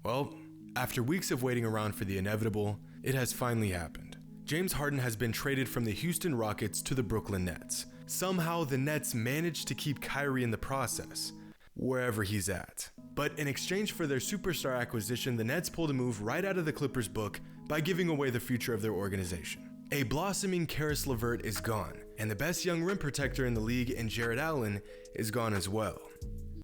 Well, after weeks of waiting around for the inevitable, it has finally happened. James Harden has been traded from the Houston Rockets to the Brooklyn Nets. Somehow, the Nets managed to keep Kyrie in the process, wherever he's at. But in exchange for their superstar acquisition, the Nets pulled a move right out of the Clippers' book by giving away the future of their organization. A blossoming Karis LeVert is gone, and the best young rim protector in the league in Jarrett Allen is gone as well.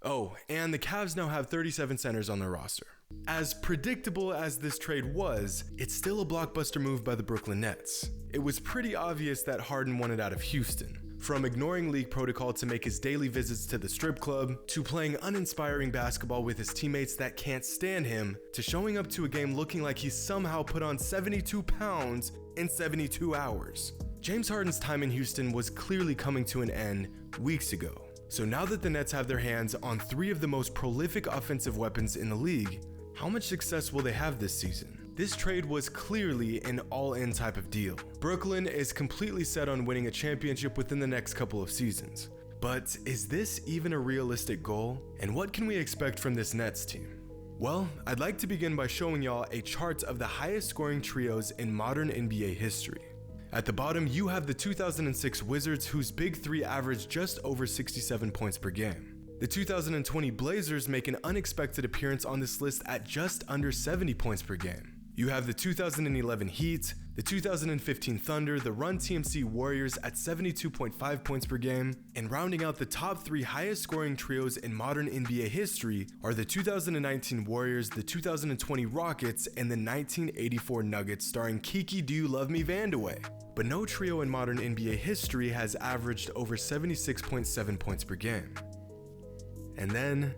Oh, and the Cavs now have 37 centers on their roster. As predictable as this trade was, it's still a blockbuster move by the Brooklyn Nets. It was pretty obvious that Harden wanted out of Houston. From ignoring league protocol to make his daily visits to the strip club, to playing uninspiring basketball with his teammates that can't stand him, to showing up to a game looking like he somehow put on 72 pounds in 72 hours. James Harden's time in Houston was clearly coming to an end weeks ago. So now that the Nets have their hands on three of the most prolific offensive weapons in the league, how much success will they have this season? This trade was clearly an all-in type of deal. Brooklyn is completely set on winning a championship within the next couple of seasons. But is this even a realistic goal? And what can we expect from this Nets team? Well, I'd like to begin by showing y'all a chart of the highest scoring trios in modern NBA history. At the bottom, you have the 2006 Wizards, whose big three averaged just over 67 points per game. The 2020 Blazers make an unexpected appearance on this list at just under 70 points per game. You have the 2011 Heat, the 2015 Thunder, the Run TMC Warriors at 72.5 points per game, and rounding out the top three highest scoring trios in modern NBA history are the 2019 Warriors, the 2020 Rockets, and the 1984 Nuggets starring Kiki Do You Love Me Vandaway. But no trio in modern NBA history has averaged over 76.7 points per game. And then,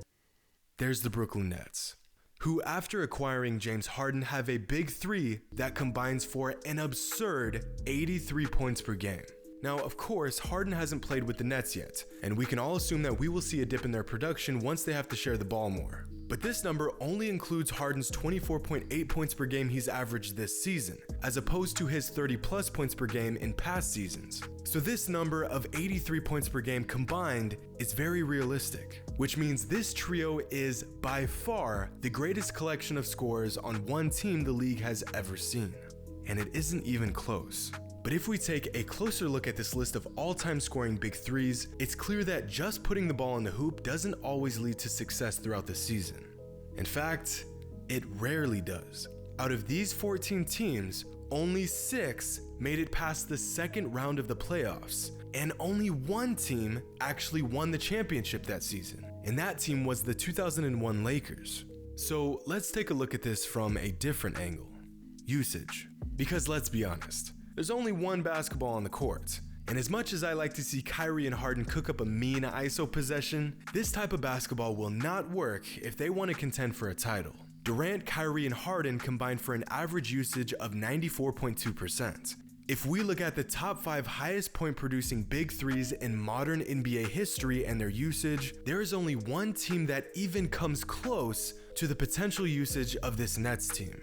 there's the Brooklyn Nets, who after acquiring James Harden have a big three that combines for an absurd 83 points per game. Now, of course, Harden hasn't played with the Nets yet, and we can all assume that we will see a dip in their production once they have to share the ball more. But this number only includes Harden's 24.8 points per game he's averaged this season, as opposed to his 30 plus points per game in past seasons. So this number of 83 points per game combined is very realistic, which means this trio is by far the greatest collection of scores on one team the league has ever seen. And it isn't even close. But if we take a closer look at this list of all-time scoring big threes, it's clear that just putting the ball in the hoop doesn't always lead to success throughout the season. In fact, it rarely does. Out of these 14 teams, only 6 made it past the second round of the playoffs, and only one team actually won the championship that season, and that team was the 2001 Lakers. So let's take a look at this from a different angle. Usage. Because let's be honest, there's only one basketball on the court, and as much as I like to see Kyrie and Harden cook up a mean ISO possession, this type of basketball will not work if they want to contend for a title. Durant, Kyrie, and Harden combined for an average usage of 94.2%. If we look at the top 5 highest point producing big threes in modern NBA history and their usage, there is only one team that even comes close to the potential usage of this Nets team.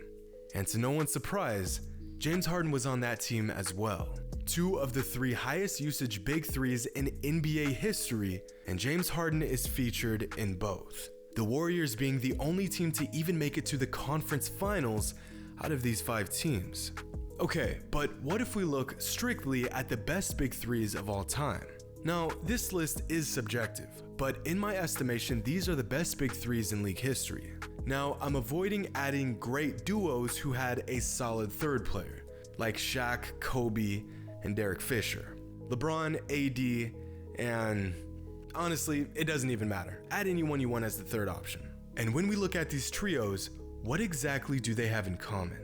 And to no one's surprise, James Harden was on that team as well. 2 of the 3 highest usage big threes in NBA history, and James Harden is featured in both. The Warriors being the only team to even make it to the conference finals out of these 5 teams. Okay, but what if we look strictly at the best big threes of all time? Now, this list is subjective, but in my estimation, these are the best big threes in league history. Now, I'm avoiding adding great duos who had a solid third player, like Shaq, Kobe, and Derek Fisher. LeBron, AD, and honestly, it doesn't even matter. Add anyone you want as the third option. And when we look at these trios, what exactly do they have in common?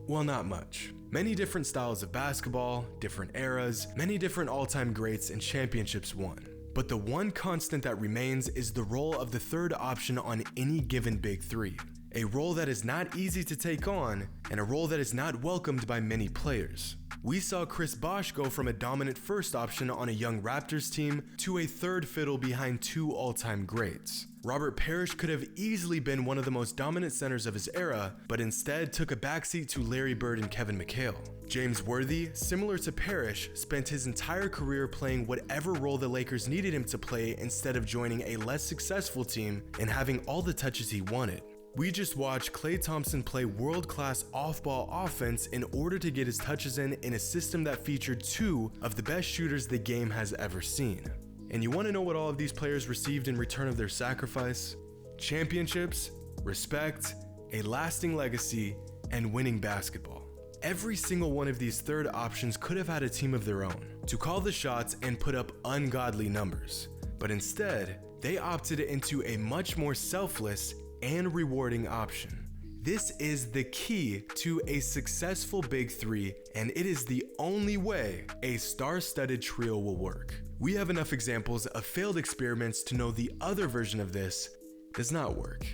Well, not much. Many different styles of basketball, different eras, many different all-time greats and championships won. But the one constant that remains is the role of the third option on any given big three. A role that is not easy to take on, and a role that is not welcomed by many players. We saw Chris Bosh go from a dominant first option on a young Raptors team to a third fiddle behind 2 all-time greats. Robert Parrish could have easily been one of the most dominant centers of his era, but instead took a backseat to Larry Bird and Kevin McHale. James Worthy, similar to Parrish, spent his entire career playing whatever role the Lakers needed him to play instead of joining a less successful team and having all the touches he wanted. We just watched Klay Thompson play world-class off-ball offense in order to get his touches in a system that featured two of the best shooters the game has ever seen. And you want to know what all of these players received in return of their sacrifice? Championships, respect, a lasting legacy, and winning basketball. Every single one of these third options could have had a team of their own to call the shots and put up ungodly numbers, but instead, they opted into a much more selfless and rewarding option. This is the key to a successful Big Three, and it is the only way a star-studded trio will work. We have enough examples of failed experiments to know the other version of this does not work.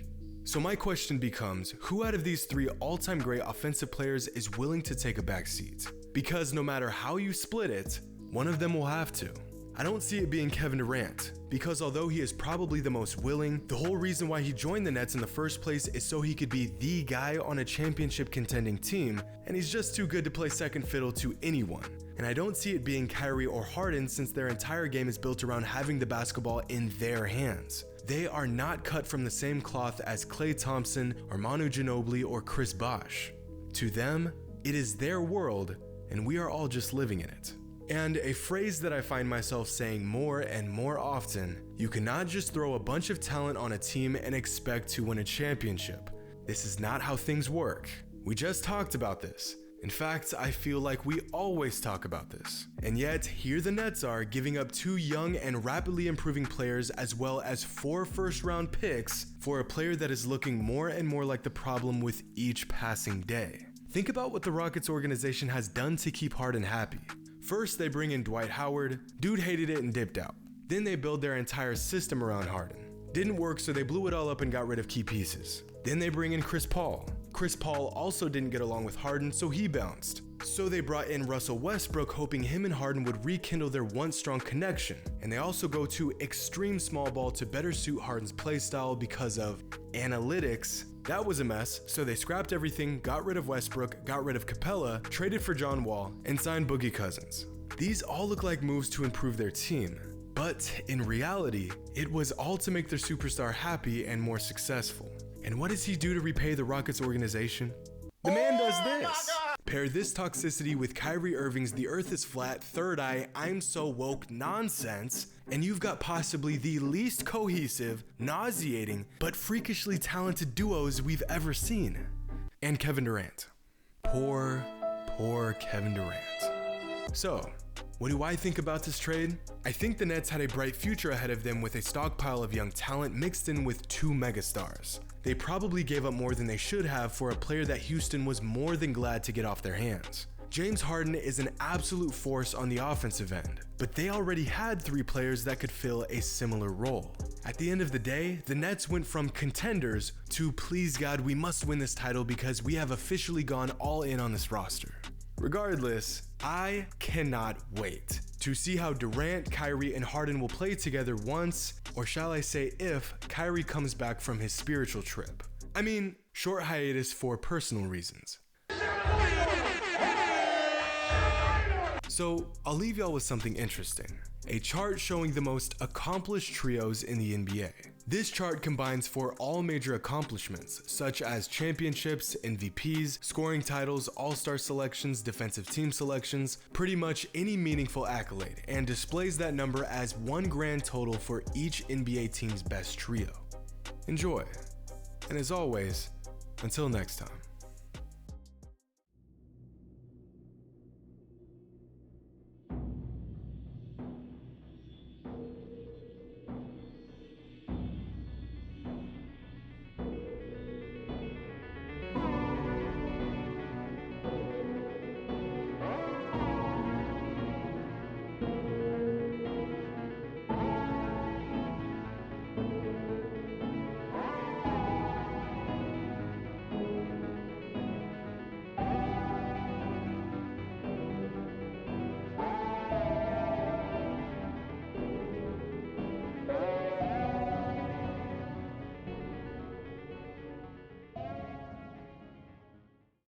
So my question becomes, who out of these three all-time great offensive players is willing to take a back seat? Because no matter how you split it, one of them will have to. I don't see it being Kevin Durant, because although he is probably the most willing, the whole reason why he joined the Nets in the first place is so he could be the guy on a championship contending team, and he's just too good to play second fiddle to anyone. And I don't see it being Kyrie or Harden, since their entire game is built around having the basketball in their hands. They are not cut from the same cloth as Klay Thompson or Manu Ginobili or Chris Bosh. To them, it is their world, and we are all just living in it. And a phrase that I find myself saying more and more often, you cannot just throw a bunch of talent on a team and expect to win a championship. This is not how things work. We just talked about this. In fact, I feel like we always talk about this. And yet, here the Nets are giving up 2 young and rapidly improving players as well as 4 first-round picks for a player that is looking more and more like the problem with each passing day. Think about what the Rockets organization has done to keep Harden happy. First, they bring in Dwight Howard. Dude hated it and dipped out. Then they build their entire system around Harden. Didn't work, so they blew it all up and got rid of key pieces. Then they bring in Chris Paul. Chris Paul also didn't get along with Harden, so he bounced. So they brought in Russell Westbrook, hoping him and Harden would rekindle their once strong connection. And they also go to extreme small ball to better suit Harden's playstyle because of analytics. That was a mess, so they scrapped everything, got rid of Westbrook, got rid of Capella, traded for John Wall, and signed Boogie Cousins. These all look like moves to improve their team, but in reality, it was all to make their superstar happy and more successful. And what does he do to repay the Rockets organization? The man does this. Pair this toxicity with Kyrie Irving's "the earth is flat, third eye, I'm so woke" nonsense, and you've got possibly the least cohesive, nauseating, but freakishly talented duos we've ever seen. And Kevin Durant. Poor Kevin Durant. So, what do I think about this trade? I think the Nets had a bright future ahead of them with a stockpile of young talent mixed in with 2 megastars. They probably gave up more than they should have for a player that Houston was more than glad to get off their hands. James Harden is an absolute force on the offensive end, but they already had 3 players that could fill a similar role. At the end of the day, the Nets went from contenders to please God, we must win this title because we have officially gone all in on this roster. Regardless, I cannot wait to see how Durant, Kyrie, and Harden will play together once, or shall I say if, Kyrie comes back from his spiritual trip. I mean, short hiatus for personal reasons. So, I'll leave y'all with something interesting. A chart showing the most accomplished trios in the NBA. This chart combines for all major accomplishments, such as championships, MVPs, scoring titles, all-star selections, defensive team selections, pretty much any meaningful accolade, and displays that number as one grand total for each NBA team's best trio. Enjoy. And as always, until next time.